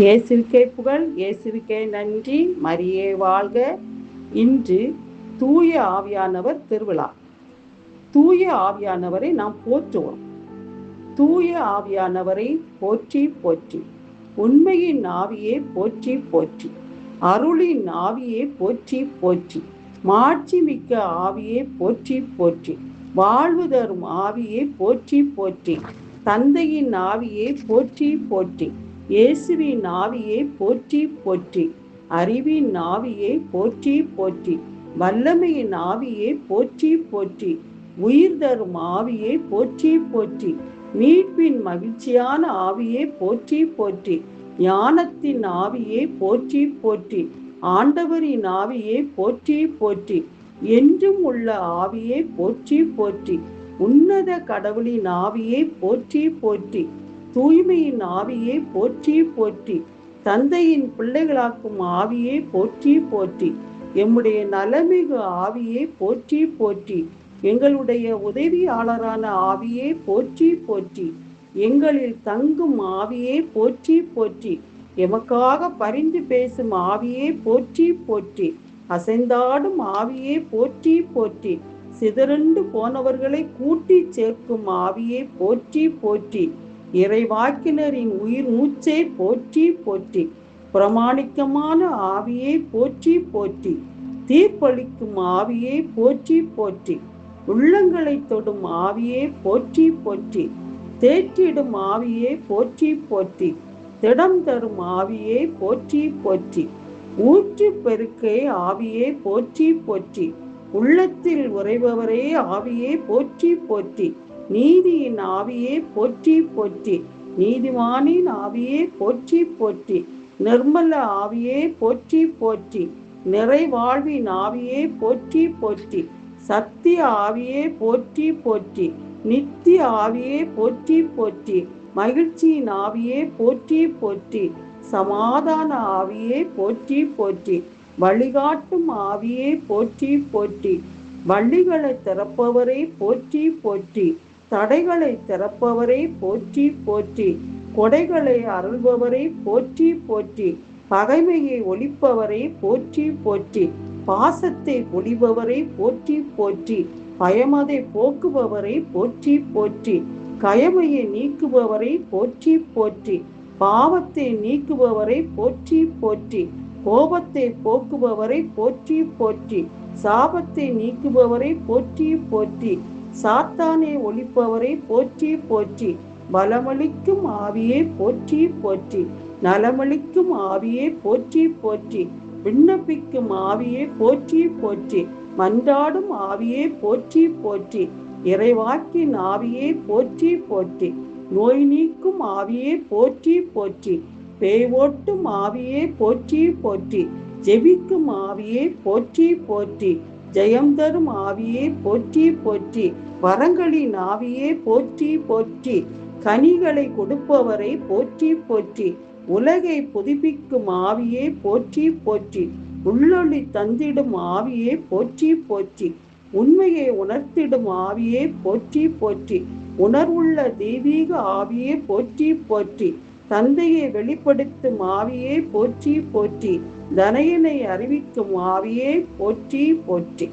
இயேசுவுக்கே புகழ், இயேசுவுக்கே நன்றி, மரியே வாழ்க. இன்று தூய ஆவியானவர் திருவிழா. தூய ஆவியானவரை நாம் போற்றுவோம். தூய ஆவியானவரை போற்றி போற்றி. உண்மையின் ஆவியே போற்றி போற்றி. அருளின் ஆவியே போற்றி போற்றி. மாட்சிமிக்க ஆவியே போற்றி போற்றி. வாழ்வு தரும் ஆவியே போற்றி போற்றி. தந்தையின் ஆவியே போற்றி போற்றி. இயேசுவின் ஆவியே போற்றி போற்றி. அறிவின் ஆவியே போற்றி போற்றி. வல்லமையின் ஆவியே போற்றி போற்றி. உயிர் தரும் ஆவியே போற்றி போற்றி. மீட்பின் மகிழ்ச்சியான ஆவியே போற்றி போற்றி. ஞானத்தின் ஆவியே போற்றி போற்றி. ஆண்டவரின் ஆவியே போற்றி போற்றி. என்றும் உள்ள ஆவியே போற்றி போற்றி. உன்னத கடவுளின் ஆவியே போற்றி போற்றி. தூய்மையின் ஆவியே போற்றி போற்றி. தந்தையின் பிள்ளைகளாக்கும் ஆவியே போற்றி போற்றி. எம்முடைய நலமிகு ஆவியே போற்றி போற்றி. எங்களுடைய உதவியாளரான ஆவியே போற்றி போற்றி. எங்களில் தங்கும் ஆவியே போற்றி போற்றி. எமக்காக பரிந்து பேசும் ஆவியே போற்றி போற்றி. அசைந்தாடும் ஆவியே போற்றி போற்றி. சிதறண்டு போனவர்களை கூட்டி சேர்க்கும் ஆவியே போற்றி போற்றி. இறைவாக்கினரின் உயிர் மூச்சை போற்றி போற்றி. பிரமாணிக்கமான ஆவியை போற்றி போற்றி. தீர்ப்பளிக்கும் ஆவியை போற்றி போற்றி. உள்ளங்களை தொடும் ஆவியை போற்றி போற்றி. தேற்றிடும் ஆவியை போற்றி போற்றி. திடம் தரும் ஆவியை போற்றி போற்றி. ஊற்று பெருக்கை ஆவியை போற்றி போற்றி. உள்ளத்தில் உறைபவரே ஆவியை போற்றி போற்றி. நீதியின் ஆவியே போற்றி போற்றி. நீதிமானின் ஆவியே போற்றி போற்றி. நிர்மல ஆவியே போற்றி போற்றி. நிறைவாழ்வின் ஆவியே போற்றி போற்றி. சத்திய ஆவியே போற்றி போற்றி. நித்திய ஆவியே போற்றி போற்றி. மகிழ்ச்சியின் ஆவியே போற்றி போற்றி. சமாதான ஆவியே போற்றி போற்றி. வழிகாட்டும் ஆவியே போற்றி போற்றி. வள்ளிகளை திறப்பவரை போற்றி போற்றி. தடைகளை திறப்பவரை போற்றி போற்றி. கொடைகளை அருள்பவரை போற்றி போற்றி. பகைமையை ஒழிப்பவரை போற்றி போற்றி. பாசத்தை பொழிபவரை போற்றி போற்றி. பயமதை போக்குபவரை போற்றி போற்றி. கயமையை நீக்குபவரை போற்றி போற்றி. பாவத்தை நீக்குபவரை போற்றி போற்றி. கோபத்தை போக்குபவரை போற்றி போற்றி. சாபத்தை நீக்குபவரை போற்றி போற்றி. சாத்தானை ஒழிப்பவரை போற்றி போற்றி. பலமளிக்கும் ஆவியை போற்றி போற்றி. நலமளிக்கும் ஆவியை போற்றி போற்றி. விண்ணப்பிக்கும் ஆவியை போற்றி போற்றி. மன்றாடும் ஆவியை போற்றி போற்றி. இறைவாக்கின் ஆவியை போற்றி போற்றி. நோய் நீக்கும் ஆவியை போற்றி போற்றி. பேய் ஓட்டும் ஆவியை போற்றி போற்றி. ஜெபிக்கும் ஆவியை போற்றி போற்றி. ஜெயம் தரும் ஆவியை போற்றி போற்றி. வரங்களின் ஆவியை போற்றி போற்றி. கனிகளை கொடுப்பவரை போற்றி போற்றி. உலகை புதுப்பிக்கும் ஆவியை போற்றி போற்றி. உள்ளொளி தந்திடும் ஆவியை போற்றி போற்றி. உண்மையை உணர்த்திடும் ஆவியை போற்றி போற்றி. உணர்வுள்ள தெய்வீக ஆவியை போற்றி போற்றி. தந்தையை வெளிப்படுத்தும் ஆவியை போற்றி போற்றி. தனையனை அறிவிக்கும் ஆவியை போற்றி போற்றி.